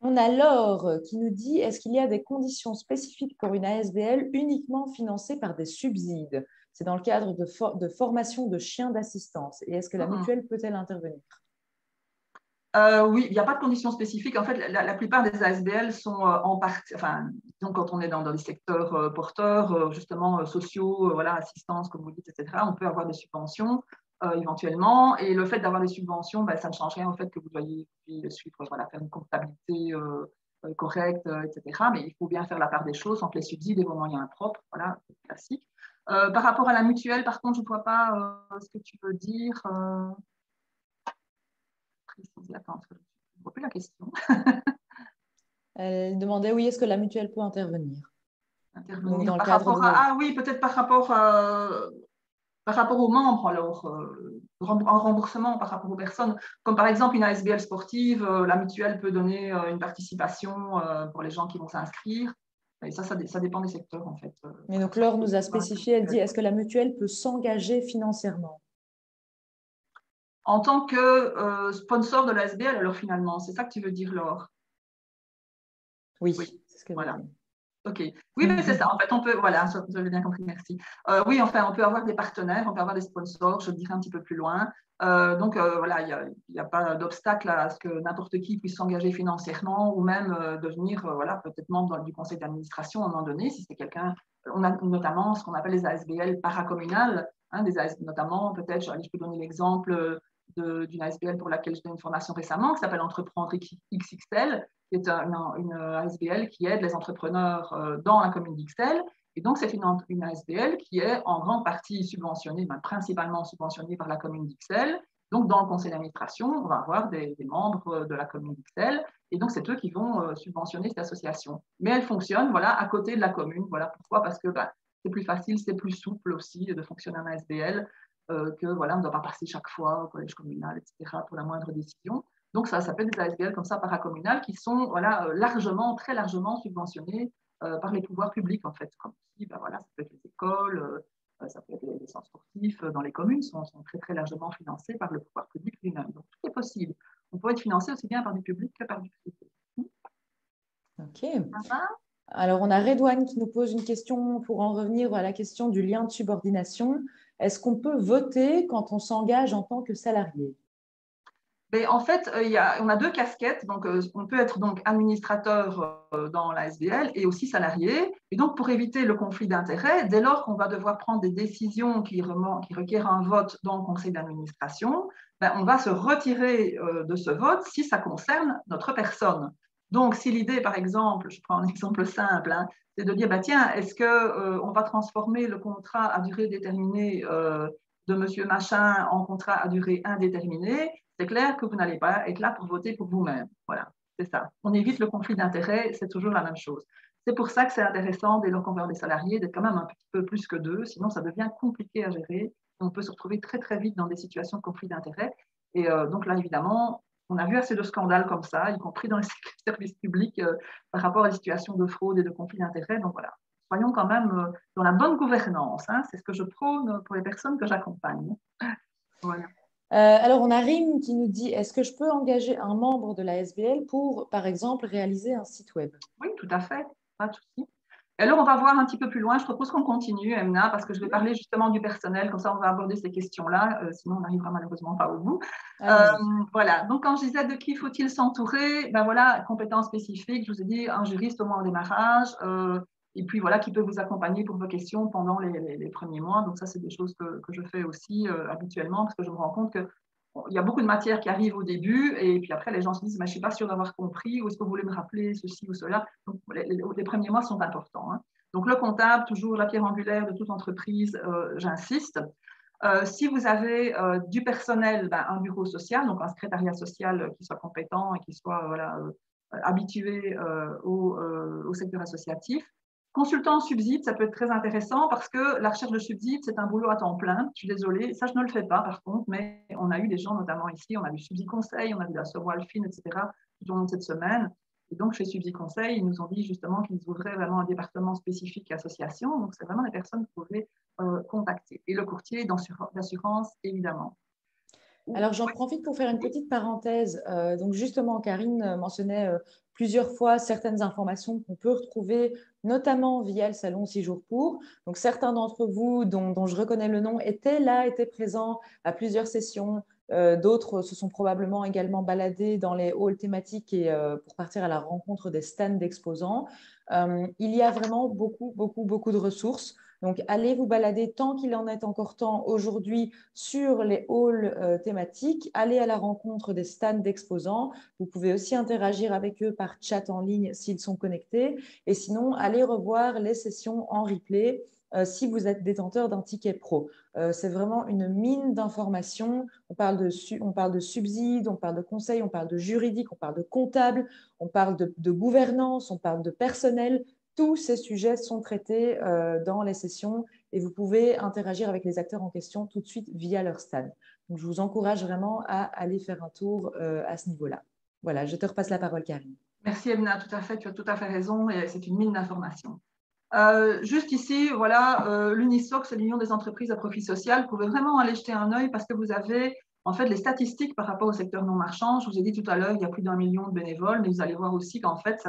on a Laure qui nous dit, est-ce qu'il y a des conditions spécifiques pour une ASBL uniquement financée par des subsides? C'est dans le cadre de formation de chiens d'assistance. Et est-ce que la mutuelle peut-elle intervenir? Oui, il n'y a pas de conditions spécifiques. En fait, la plupart des ASBL sont en partie, enfin, disons, quand on est dans des secteurs porteurs, justement, sociaux, voilà, assistance, comme vous dites, etc., on peut avoir des subventions éventuellement. Et le fait d'avoir des subventions, ça ne change rien au fait que vous doyez suivre, voilà, faire une comptabilité correcte, etc. Mais il faut bien faire la part des choses entre les subsides et vos moyens propres, voilà, classique. Par rapport à la mutuelle, par contre, je ne vois pas ce que tu veux dire. Attends, je ne vois plus la question. Elle demandait, oui, est-ce que la mutuelle peut intervenir? Donc, Intervenir dans le par cadre rapport à… de… Ah oui, peut-être par rapport Par rapport aux membres, alors, en remboursement par rapport aux personnes, comme par exemple une ASBL sportive, la mutuelle peut donner une participation pour les gens qui vont s'inscrire. Et ça dépend des secteurs, en fait. Mais donc, Laure nous a spécifié, elle dit, est-ce que la mutuelle peut s'engager financièrement? En tant que sponsor de l'ASBL, alors finalement, c'est ça que tu veux dire, Laure? Oui, Oui, c'est ce que voilà. je dis. Ok. Oui, mais c'est ça. En fait, on peut, voilà, j'avais bien compris, merci. Oui, enfin, on peut avoir des partenaires, on peut avoir des sponsors, je le dirai un petit peu plus loin. Donc, voilà, il n'y a pas d'obstacle à ce que n'importe qui puisse s'engager financièrement ou même devenir, voilà, peut-être membre du conseil d'administration à un moment donné, si c'est quelqu'un. On a notamment ce qu'on appelle les ASBL paracommunales, hein, notamment, peut-être, je peux donner l'exemple d'une ASBL pour laquelle j'ai fait une formation récemment, qui s'appelle Entreprendre XXL, qui est une ASBL qui aide les entrepreneurs dans la commune d'Ixelles. Et donc, c'est une ASBL qui est en grande partie subventionnée, principalement subventionnée par la commune d'Ixelles. Donc, dans le conseil d'administration, on va avoir des membres de la commune d'Ixelles. Et donc, c'est eux qui vont subventionner cette association. Mais elle fonctionne, voilà, à côté de la commune. Voilà pourquoi, parce que c'est plus facile, c'est plus souple aussi de fonctionner en ASBL que, voilà, on ne doit pas passer chaque fois au collège communal, etc., pour la moindre décision. Donc, ça s'appelle des ASBL comme ça paracommunales qui sont voilà, très largement subventionnés par les pouvoirs publics, en fait. Comme ici, voilà, ça peut être les écoles, ça peut être les centres sportifs dans les communes, sont très, très largement financés par le pouvoir public lui-même. Donc, tout est possible. On peut être financé aussi bien par du public que par du privé. OK. Alors, on a Redouane qui nous pose une question pour en revenir à la question du lien de subordination. Est-ce qu'on peut voter quand on s'engage en tant que salarié? Mais en fait, on a deux casquettes. Donc, on peut être donc administrateur dans la SBL et aussi salarié. Et donc, pour éviter le conflit d'intérêts, dès lors qu'on va devoir prendre des décisions qui requièrent un vote dans le conseil d'administration, on va se retirer de ce vote si ça concerne notre personne. Donc, si l'idée, par exemple, je prends un exemple simple, hein, c'est de dire, tiens, est-ce qu'on va transformer le contrat à durée déterminée de monsieur machin en contrat à durée indéterminée? C'est clair que vous n'allez pas être là pour voter pour vous-même. Voilà, c'est ça. On évite le conflit d'intérêts, c'est toujours la même chose. C'est pour ça que c'est intéressant, dès lors qu'on veut des salariés, d'être quand même un petit peu plus que deux, sinon ça devient compliqué à gérer. On peut se retrouver très très vite dans des situations de conflit d'intérêts. Et donc là, évidemment, on a vu assez de scandales comme ça, y compris dans les services publics, par rapport à des situations de fraude et de conflit d'intérêts. Donc voilà, soyons quand même dans la bonne gouvernance. Hein, c'est ce que je prône pour les personnes que j'accompagne. Voilà. Alors, on a Rim qui nous dit, est-ce que je peux engager un membre de la SBL pour, par exemple, réaliser un site web? Oui, tout à fait, pas de souci. Et alors, on va voir un petit peu plus loin. Je propose qu'on continue, Emna, parce que je vais parler justement du personnel. Comme ça, on va aborder ces questions-là. Sinon, on n'arrivera malheureusement pas au bout. Voilà. Donc, quand je disais de qui faut-il s'entourer, voilà, compétences spécifiques. Je vous ai dit un juriste au moins au démarrage. Et puis, voilà, qui peut vous accompagner pour vos questions pendant les premiers mois. Donc, ça, c'est des choses que je fais aussi habituellement, parce que je me rends compte que il y a beaucoup de matières qui arrivent au début et puis après les gens se disent je ne suis pas sûre d'avoir compris ou est-ce que vous voulez me rappeler ceci ou cela. Donc les premiers mois sont importants. Hein. Donc le comptable, toujours la pierre angulaire de toute entreprise, j'insiste. Si vous avez du personnel, un bureau social, donc un secrétariat social qui soit compétent et qui soit habitué au secteur associatif. Consultant en subside, ça peut être très intéressant parce que la recherche de subside, c'est un boulot à temps plein. Je suis désolée, ça, je ne le fais pas par contre, mais on a eu des gens, notamment ici, on a vu Subside Conseil, on a vu la Soro Alphine, etc., tout au long de cette semaine. Et donc, chez Subside Conseil, ils nous ont dit justement qu'ils ouvraient vraiment un département spécifique association. Donc, c'est vraiment des personnes que vous pouvez contacter. Et le courtier d'assurance, évidemment. Alors, j'en profite pour faire une petite parenthèse. Donc, justement, Karine mentionnait plusieurs fois certaines informations qu'on peut retrouver, notamment via le salon 6 jours pour. Donc, certains d'entre vous, dont je reconnais le nom, étaient là, étaient présents à plusieurs sessions. D'autres se sont probablement également baladés dans les halls thématiques et pour partir à la rencontre des stands d'exposants. Il y a vraiment beaucoup, beaucoup, beaucoup de ressources. Donc, allez vous balader tant qu'il en est encore temps aujourd'hui sur les halls thématiques. Allez à la rencontre des stands d'exposants. Vous pouvez aussi interagir avec eux par chat en ligne s'ils sont connectés. Et sinon, allez revoir les sessions en replay si vous êtes détenteur d'un ticket pro. C'est vraiment une mine d'informations. On parle de subsides, on parle de conseils, on parle de juridique, on parle de comptable, on parle de gouvernance, on parle de personnel. Tous ces sujets sont traités dans les sessions et vous pouvez interagir avec les acteurs en question tout de suite via leur stand. Donc, je vous encourage vraiment à aller faire un tour à ce niveau-là. Voilà, je te repasse la parole, Karine. Merci, Emna, tout à fait, tu as tout à fait raison et c'est une mine d'informations. Juste ici, voilà, l'UNISOC, c'est l'Union des entreprises à profit social. Vous pouvez vraiment aller jeter un œil parce que vous avez en fait les statistiques par rapport au secteur non marchand. Je vous ai dit tout à l'heure, il y a plus d'1 million de bénévoles, mais vous allez voir aussi qu'en fait,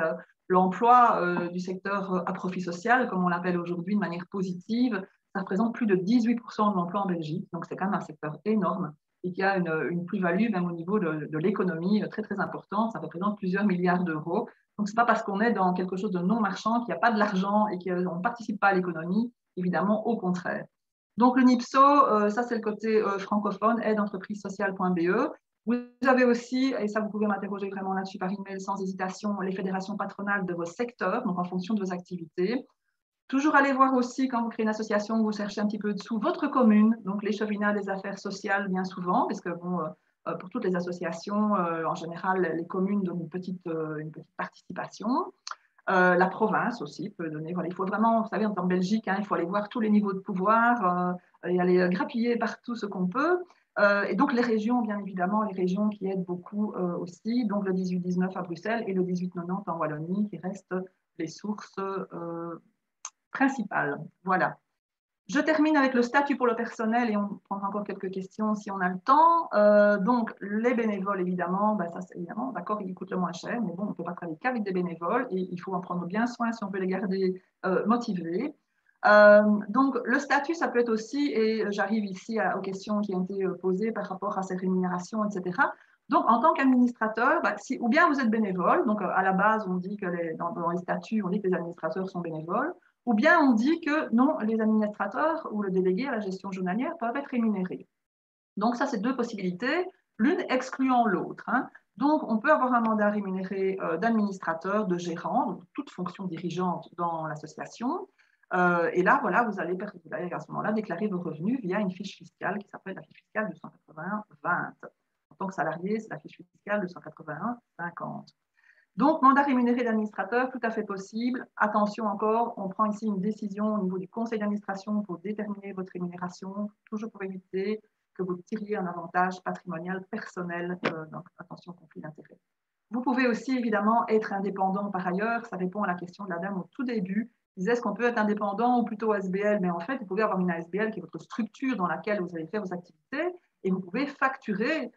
l'emploi du secteur à profit social, comme on l'appelle aujourd'hui de manière positive, ça représente plus de 18% de l'emploi en Belgique. Donc, c'est quand même un secteur énorme et qui a une plus-value même au niveau de l'économie très, très importante. Ça représente plusieurs milliards d'euros. Donc, ce n'est pas parce qu'on est dans quelque chose de non marchand qu'il n'y a pas de l'argent et qu'on ne participe pas à l'économie, évidemment, au contraire. Donc, le NIPSO, ça c'est le côté francophone, aide-entreprise-sociale.be. Vous avez aussi, et ça vous pouvez m'interroger vraiment là-dessus par email sans hésitation, les fédérations patronales de vos secteurs, donc en fonction de vos activités. Toujours aller voir aussi, quand vous créez une association, vous cherchez un petit peu dessous votre commune, donc les chevinats des affaires sociales bien souvent, parce que bon, pour toutes les associations, en général, les communes donnent une petite participation. La province aussi peut donner. Voilà, il faut vraiment, vous savez, en Belgique, hein, il faut aller voir tous les niveaux de pouvoir et aller grappiller partout ce qu'on peut. Et donc les régions, bien évidemment, les régions qui aident beaucoup aussi, donc le 18-19 à Bruxelles et le 18-90 en Wallonie, qui restent les sources principales. Voilà. Je termine avec le statut pour le personnel et on prendra encore quelques questions si on a le temps. Donc, les bénévoles, évidemment, ben ça, c'est évidemment, d'accord, ils coûtent le moins cher, mais bon, on ne peut pas travailler qu'avec des bénévoles et il faut en prendre bien soin si on veut les garder motivés. Donc, le statut, ça peut être aussi, et j'arrive ici aux questions qui ont été posées par rapport à ces rémunérations, etc. Donc, en tant qu'administrateur, ben, ou bien vous êtes bénévole, donc à la base, on dit que dans les statuts, on dit que les administrateurs sont bénévoles, ou bien on dit que non, les administrateurs ou le délégué à la gestion journalière peuvent être rémunérés. Donc ça, c'est deux possibilités, l'une excluant l'autre. Hein. Donc on peut avoir un mandat rémunéré d'administrateur, de gérant, donc toute fonction dirigeante dans l'association. Et là, voilà, vous allez à ce moment-là déclarer vos revenus via une fiche fiscale qui s'appelle la fiche fiscale 281-20. En tant que salarié, c'est la fiche fiscale 281-50. Donc, mandat rémunéré d'administrateur, tout à fait possible. Attention encore, on prend ici une décision au niveau du conseil d'administration pour déterminer votre rémunération, toujours pour éviter que vous tiriez un avantage patrimonial personnel. Donc, attention, conflit d'intérêts. Vous pouvez aussi, évidemment, être indépendant par ailleurs. Ça répond à la question de la dame au tout début. Disait, est-ce qu'on peut être indépendant ou plutôt ASBL? Mais en fait, vous pouvez avoir une ASBL qui est votre structure dans laquelle vous allez faire vos activités et vous pouvez facturer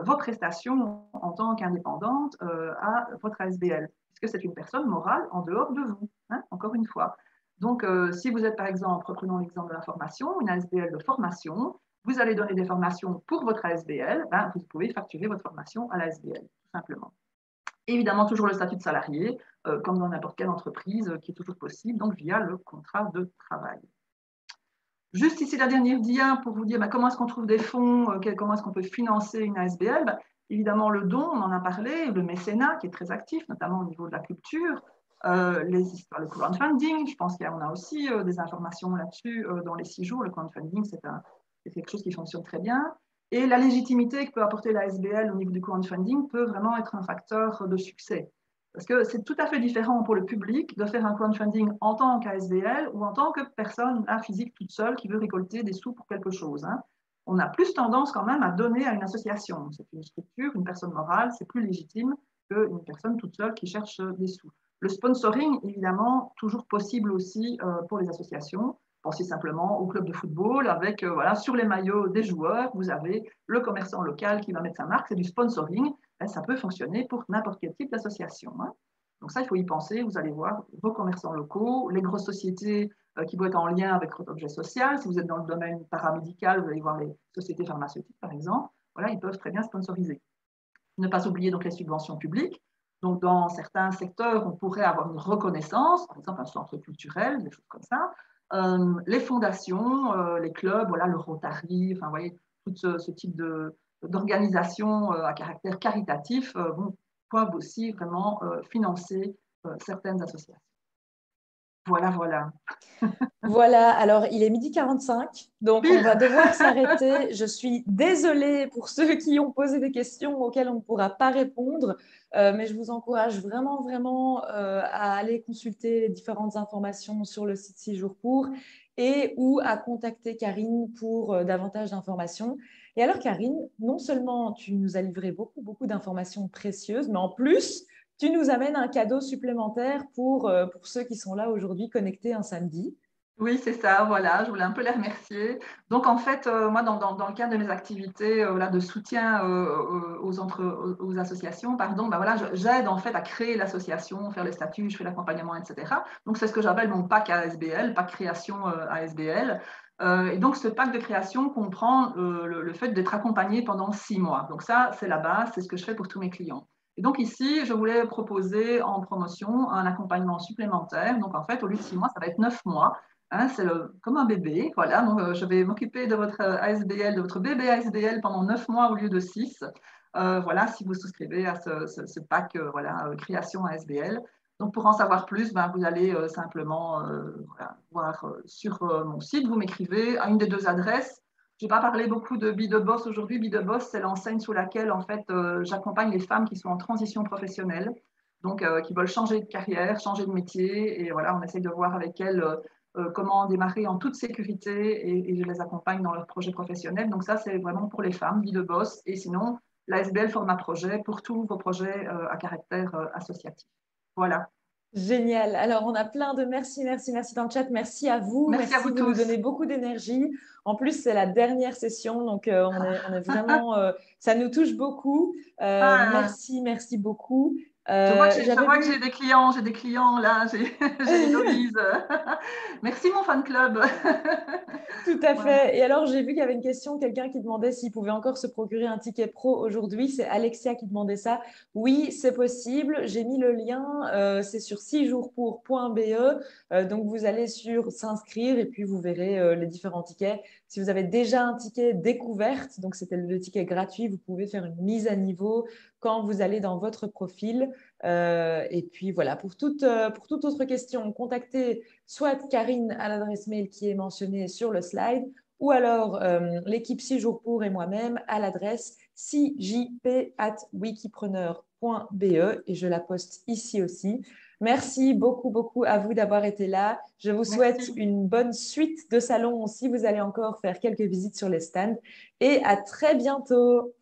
vos prestations en tant qu'indépendante à votre ASBL, puisque c'est une personne morale en dehors de vous, hein, encore une fois. Donc, si vous êtes, par exemple, reprenons l'exemple de la formation, une ASBL de formation, vous allez donner des formations pour votre ASBL, ben, vous pouvez facturer votre formation à l'ASBL, tout simplement. Évidemment, toujours le statut de salarié, comme dans n'importe quelle entreprise, qui est toujours possible, donc via le contrat de travail. Juste ici, la dernière dia pour vous dire comment est-ce qu'on trouve des fonds, comment est-ce qu'on peut financer une ASBL. Ben, évidemment, le don, on en a parlé, le mécénat qui est très actif, notamment au niveau de la culture, les histoires, le crowdfunding, je pense qu'on a aussi des informations là-dessus dans les 6 jours. Le crowdfunding, c'est quelque chose qui fonctionne très bien. Et la légitimité que peut apporter la ASBL au niveau du crowdfunding peut vraiment être un facteur de succès. Parce que c'est tout à fait différent pour le public de faire un crowdfunding en tant qu'ASBL ou en tant que personne physique toute seule qui veut récolter des sous pour quelque chose. Hein. On a plus tendance quand même à donner à une association. C'est une structure, une personne morale, c'est plus légitime qu'une personne toute seule qui cherche des sous. Le sponsoring, évidemment, toujours possible aussi pour les associations. Pensez simplement au club de football avec, voilà, sur les maillots des joueurs, vous avez le commerçant local qui va mettre sa marque, c'est du sponsoring. Ça peut fonctionner pour n'importe quel type d'association. Hein. Donc ça, il faut y penser. Vous allez voir vos commerçants locaux, les grosses sociétés qui vont être en lien avec votre objet social. Si vous êtes dans le domaine paramédical, vous allez voir les sociétés pharmaceutiques, par exemple. Voilà, ils peuvent très bien sponsoriser. Ne pas oublier donc les subventions publiques. Donc, dans certains secteurs, on pourrait avoir une reconnaissance, par exemple un centre culturel, des choses comme ça. Les fondations, les clubs, voilà, le Rotary, enfin, vous voyez, tout ce type d'organisations à caractère caritatif peuvent aussi vraiment financer certaines associations. Voilà, voilà. Voilà, alors il est 12h45, donc on va devoir s'arrêter. Je suis désolée pour ceux qui ont posé des questions auxquelles on ne pourra pas répondre, mais je vous encourage vraiment, vraiment à aller consulter les différentes informations sur le site 6 jours pour. et ou à contacter Karine pour davantage d'informations. Et alors, Karine, non seulement tu nous as livré beaucoup, beaucoup d'informations précieuses, mais en plus, tu nous amènes un cadeau supplémentaire pour ceux qui sont là aujourd'hui connectés un samedi. Oui, c'est ça, voilà, je voulais un peu les remercier. Donc, en fait, moi, dans le cadre de mes activités là, de soutien aux associations, pardon, ben voilà, j'aide en fait à créer l'association, faire les statuts, je fais l'accompagnement, etc. Donc, c'est ce que j'appelle mon pack ASBL, pack création ASBL. Et donc, ce pack de création comprend le fait d'être accompagné pendant 6 mois. Donc, ça, c'est la base, c'est ce que je fais pour tous mes clients. Et donc ici, je voulais proposer en promotion un accompagnement supplémentaire. Donc en fait, au lieu de 6 mois, ça va être 9 mois. Hein, c'est comme un bébé, voilà. Donc, je vais m'occuper de votre ASBL, de votre bébé ASBL pendant 9 mois au lieu de 6. Voilà, si vous souscrivez à ce pack voilà, création ASBL. Donc, pour en savoir plus, ben, vous allez simplement voilà, voir sur mon site, vous m'écrivez à une des deux adresses. Je n'ai pas parlé beaucoup de Be the Boss aujourd'hui. Be the Boss, c'est l'enseigne sous laquelle en fait, j'accompagne les femmes qui sont en transition professionnelle, donc qui veulent changer de carrière, changer de métier. Et voilà, on essaye de voir avec elles comment démarrer en toute sécurité et je les accompagne dans leurs projets professionnels. Donc ça, c'est vraiment pour les femmes, Be the Boss. Et sinon, l'ASBL forme un projet pour tous vos projets à caractère associatif. Voilà. Génial. Alors, on a plein de merci, merci, merci dans le chat. Merci à vous. Merci à Merci, vous vous nous tous. donnez beaucoup d'énergie. En plus, c'est la dernière session, donc on est vraiment, ça nous touche beaucoup. Ah, Merci, merci beaucoup. je J'avais vois que vu j'ai des clients là, j'ai Héloïse. Merci mon fan club. tout à Voilà. fait. Et alors, j'ai vu qu'il y avait une question, quelqu'un qui demandait s'il pouvait encore se procurer un ticket pro aujourd'hui. C'est Alexia qui demandait ça. Oui, c'est possible. J'ai mis le lien. C'est sur 6jourspour.be. Donc, vous allez sur s'inscrire et puis vous verrez les différents tickets. Si vous avez déjà un ticket découverte, donc c'était le ticket gratuit, vous pouvez faire une mise à niveau quand vous allez dans votre profil. Et puis voilà, pour toute autre question, contactez soit Karine à l'adresse mail qui est mentionnée sur le slide, ou alors l'équipe 6 jours pour et moi-même à l'adresse 6jp@wikipreneur.be et je la poste ici aussi. Merci beaucoup, beaucoup à vous d'avoir été là. Je vous souhaite Merci. une bonne suite de salon si vous allez encore faire quelques visites sur les stands et à très bientôt.